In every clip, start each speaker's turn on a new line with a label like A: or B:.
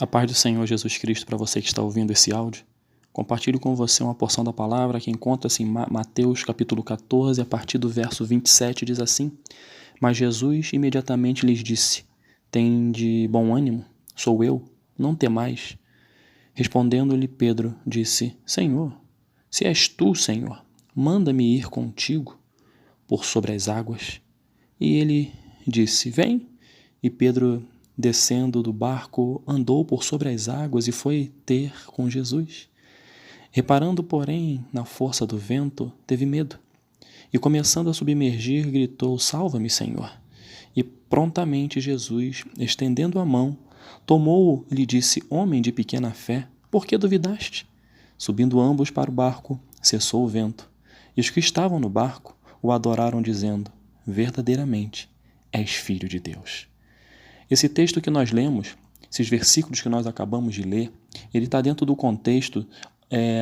A: A paz do Senhor Jesus Cristo para você que está ouvindo esse áudio. Compartilho com você uma porção da palavra que encontra-se em Mateus capítulo 14, a partir do verso 27, diz assim: Mas Jesus imediatamente lhes disse: Tende bom ânimo, sou eu, não temais. Respondendo-lhe Pedro, disse: Senhor, se és tu, Senhor, manda-me ir contigo por sobre as águas. E ele disse: Vem. E Pedro, descendo do barco, andou por sobre as águas e foi ter com Jesus. Reparando, porém, na força do vento, teve medo. E começando a submergir, gritou: Salva-me, Senhor! E prontamente Jesus, estendendo a mão, tomou-o e lhe disse: Homem de pequena fé, por que duvidaste? Subindo ambos para o barco, cessou o vento. E os que estavam no barco o adoraram, dizendo: Verdadeiramente és filho de Deus. Esse texto que nós lemos, esses versículos que nós acabamos de ler, ele está dentro do contexto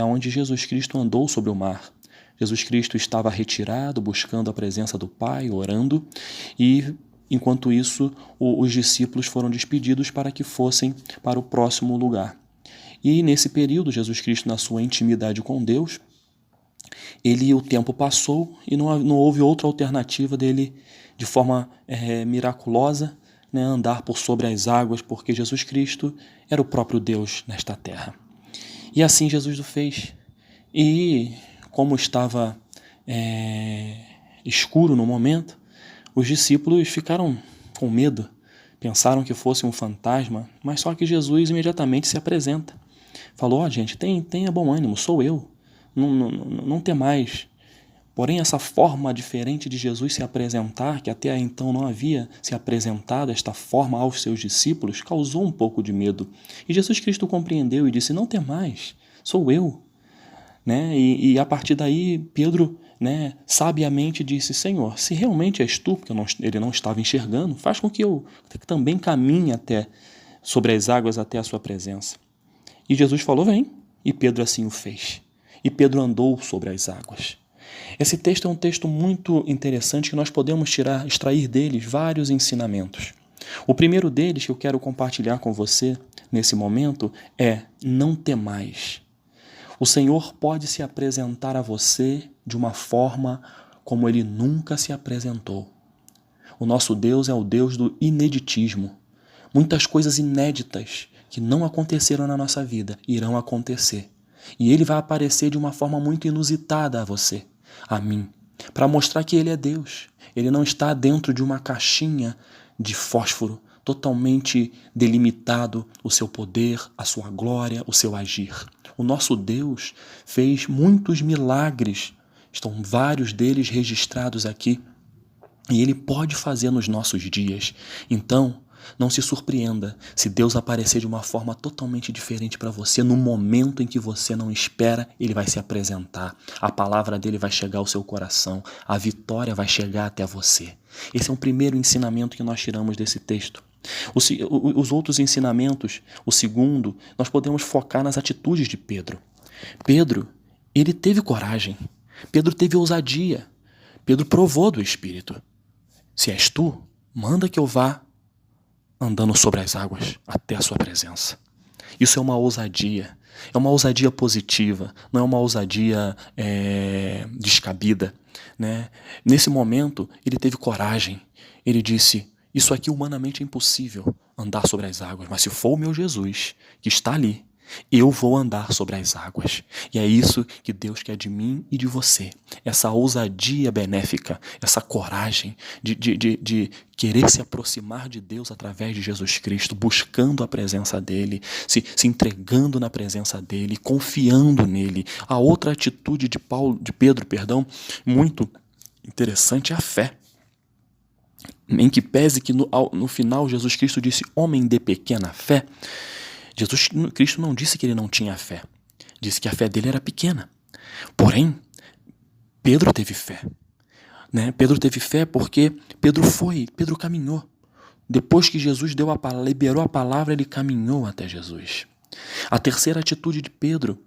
A: onde Jesus Cristo andou sobre o mar. Jesus Cristo estava retirado, buscando a presença do Pai, orando, e enquanto isso, os discípulos foram despedidos para que fossem para o próximo lugar. E nesse período, Jesus Cristo, na sua intimidade com Deus, o tempo passou e não houve outra alternativa dele, de forma miraculosa, andar por sobre as águas, porque Jesus Cristo era o próprio Deus nesta terra. E assim Jesus o fez. E como estava escuro no momento, os discípulos ficaram com medo, pensaram que fosse um fantasma, mas só que Jesus imediatamente se apresenta. Falou: gente, tenha bom ânimo, sou eu, não temais. Porém, essa forma diferente de Jesus se apresentar, que até então não havia se apresentado esta forma aos seus discípulos, causou um pouco de medo. E Jesus Cristo compreendeu e disse: Não temais, sou eu. E a partir daí, Pedro sabiamente disse: Senhor, se realmente és tu, porque ele não estava enxergando, faz com que eu também caminhe sobre as águas até a sua presença. E Jesus falou: Vem. E Pedro assim o fez. E Pedro andou sobre as águas. Esse texto é um texto muito interessante que nós podemos extrair deles vários ensinamentos. O primeiro deles que eu quero compartilhar com você nesse momento é: não temais. O Senhor pode se apresentar a você de uma forma como Ele nunca se apresentou. O nosso Deus é o Deus do ineditismo. Muitas coisas inéditas que não aconteceram na nossa vida irão acontecer. E Ele vai aparecer de uma forma muito inusitada a você, a mim, para mostrar que Ele é Deus. Ele não está dentro de uma caixinha de fósforo, totalmente delimitado o seu poder, a sua glória, o seu agir. O nosso Deus fez muitos milagres, estão vários deles registrados aqui, e Ele pode fazer nos nossos dias. Então, não se surpreenda se Deus aparecer de uma forma totalmente diferente para você. No momento em que você não espera, Ele vai se apresentar. A palavra dele vai chegar ao seu coração. A vitória vai chegar até você. Esse é o primeiro ensinamento que nós tiramos desse texto. Os outros ensinamentos, o segundo, nós podemos focar nas atitudes de Pedro. Pedro, ele teve coragem. Pedro teve ousadia. Pedro provou do Espírito. Se és tu, manda que eu vá andando sobre as águas até a sua presença. Isso é uma ousadia positiva, não é uma ousadia descabida. Nesse momento, ele teve coragem. Ele disse: isso aqui humanamente é impossível, andar sobre as águas, mas se for o meu Jesus, que está ali, eu vou andar sobre as águas. E é isso que Deus quer de mim e de você. Essa ousadia benéfica, essa coragem de querer se aproximar de Deus através de Jesus Cristo, buscando a presença dEle, se entregando na presença dEle, confiando nele. A outra atitude de Pedro, muito interessante é a fé. Em que pese que no final Jesus Cristo disse: homem de pequena fé, Jesus Cristo não disse que ele não tinha fé. Disse que a fé dele era pequena. Porém, Pedro teve fé. Pedro teve fé porque Pedro caminhou. Depois que Jesus liberou a palavra, ele caminhou até Jesus. A terceira atitude de Pedro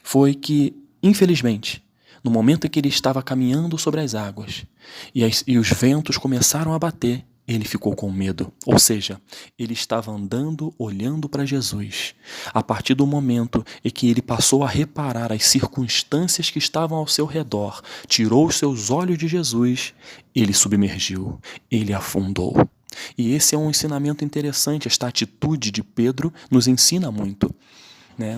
A: foi que, infelizmente, no momento em que ele estava caminhando sobre as águas e os ventos começaram a bater, ele ficou com medo, ou seja, ele estava andando, olhando para Jesus. A partir do momento em que ele passou a reparar as circunstâncias que estavam ao seu redor, tirou os seus olhos de Jesus, ele submergiu, ele afundou. E esse é um ensinamento interessante, esta atitude de Pedro nos ensina muito.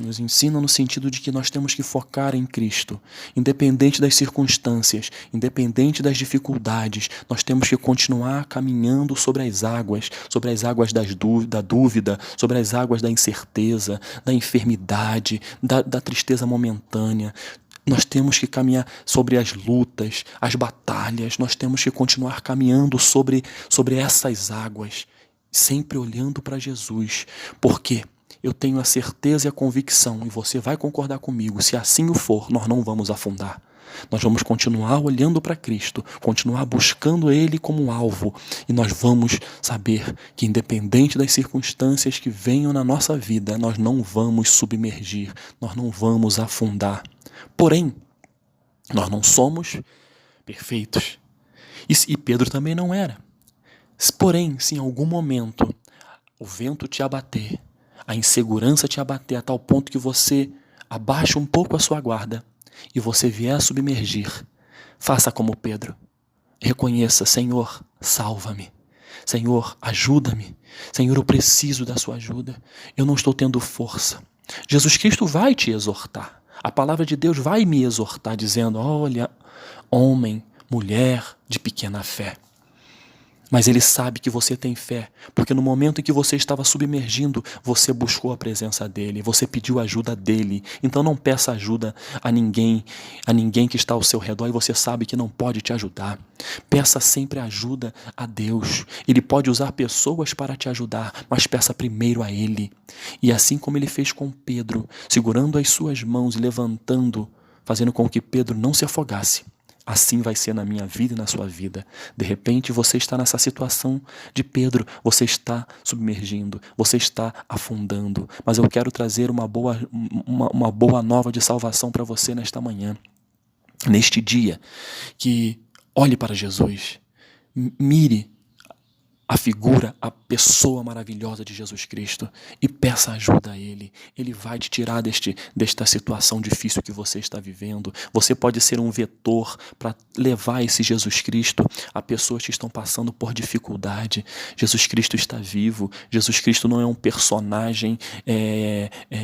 A: Nos ensina no sentido de que nós temos que focar em Cristo, independente das circunstâncias, independente das dificuldades, nós temos que continuar caminhando sobre as águas da dúvida, sobre as águas da incerteza, da enfermidade, da tristeza momentânea. Nós temos que caminhar sobre as lutas, as batalhas, nós temos que continuar caminhando sobre essas águas, sempre olhando para Jesus. Por quê? Eu tenho a certeza e a convicção, e você vai concordar comigo, se assim o for, nós não vamos afundar. Nós vamos continuar olhando para Cristo, continuar buscando Ele como alvo, e nós vamos saber que, independente das circunstâncias que venham na nossa vida, nós não vamos submergir, nós não vamos afundar. Porém, nós não somos perfeitos. E Pedro também não era. Porém, se em algum momento o vento te abater, a insegurança te abater a tal ponto que você abaixa um pouco a sua guarda e você vier a submergir, faça como Pedro. Reconheça: Senhor, salva-me. Senhor, ajuda-me. Senhor, eu preciso da sua ajuda. Eu não estou tendo força. Jesus Cristo vai te exortar. A palavra de Deus vai me exortar dizendo: olha, homem, mulher de pequena fé. Mas Ele sabe que você tem fé, porque no momento em que você estava submergindo, você buscou a presença dEle, você pediu ajuda dEle. Então não peça ajuda a ninguém que está ao seu redor e você sabe que não pode te ajudar. Peça sempre ajuda a Deus. Ele pode usar pessoas para te ajudar, mas peça primeiro a Ele. E assim como Ele fez com Pedro, segurando as suas mãos e levantando, fazendo com que Pedro não se afogasse, assim vai ser na minha vida e na sua vida. De repente você está nessa situação de Pedro, você está submergindo, você está afundando. Mas eu quero trazer uma boa nova de salvação para você nesta manhã, neste dia, que olhe para Jesus, mire a figura, a pessoa maravilhosa de Jesus Cristo e peça ajuda a Ele. Ele vai te tirar desta situação difícil que você está vivendo. Você pode ser um vetor para levar esse Jesus Cristo a pessoas que estão passando por dificuldade. Jesus Cristo está vivo. Jesus Cristo não é um personagem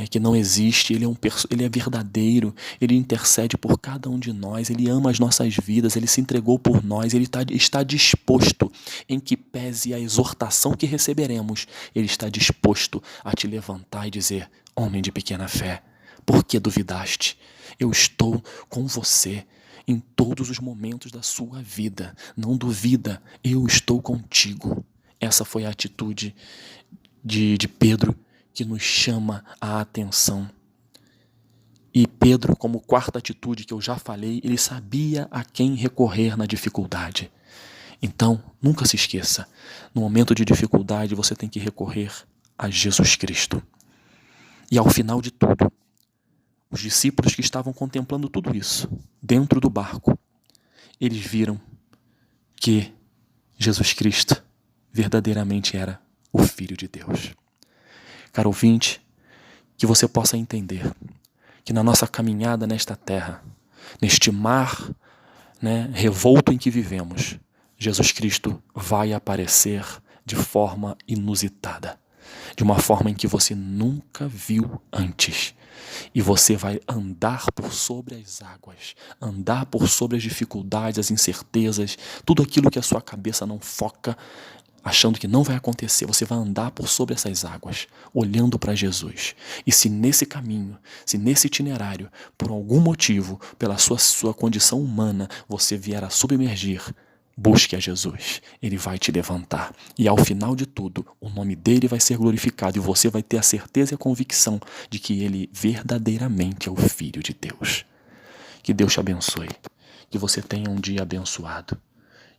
A: que não existe. Ele é verdadeiro. Ele intercede por cada um de nós. Ele ama as nossas vidas. Ele se entregou por nós. Ele está disposto, em que pese a exortação que receberemos, Ele está disposto a te levantar e dizer: homem de pequena fé, por que duvidaste? Eu estou com você em todos os momentos da sua vida. Não duvida, eu estou contigo. Essa foi a atitude de Pedro que nos chama a atenção. E Pedro, como quarta atitude que eu já falei, ele sabia a quem recorrer na dificuldade. Então, nunca se esqueça, no momento de dificuldade você tem que recorrer a Jesus Cristo. E ao final de tudo, os discípulos que estavam contemplando tudo isso, dentro do barco, eles viram que Jesus Cristo verdadeiramente era o Filho de Deus. Caro ouvinte, que você possa entender que na nossa caminhada nesta terra, neste mar, revolto em que vivemos, Jesus Cristo vai aparecer de forma inusitada, de uma forma em que você nunca viu antes. E você vai andar por sobre as águas, andar por sobre as dificuldades, as incertezas, tudo aquilo que a sua cabeça não foca, achando que não vai acontecer. Você vai andar por sobre essas águas, olhando para Jesus. E se nesse caminho, se nesse itinerário, por algum motivo, pela sua condição humana, você vier a submergir, busque a Jesus, Ele vai te levantar. E ao final de tudo, o nome dele vai ser glorificado e você vai ter a certeza e a convicção de que ele verdadeiramente é o Filho de Deus. Que Deus te abençoe, que você tenha um dia abençoado,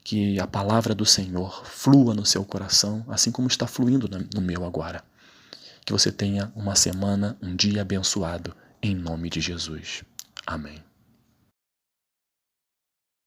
A: que a palavra do Senhor flua no seu coração, assim como está fluindo no meu agora. Que você tenha uma semana, um dia abençoado, em nome de Jesus. Amém.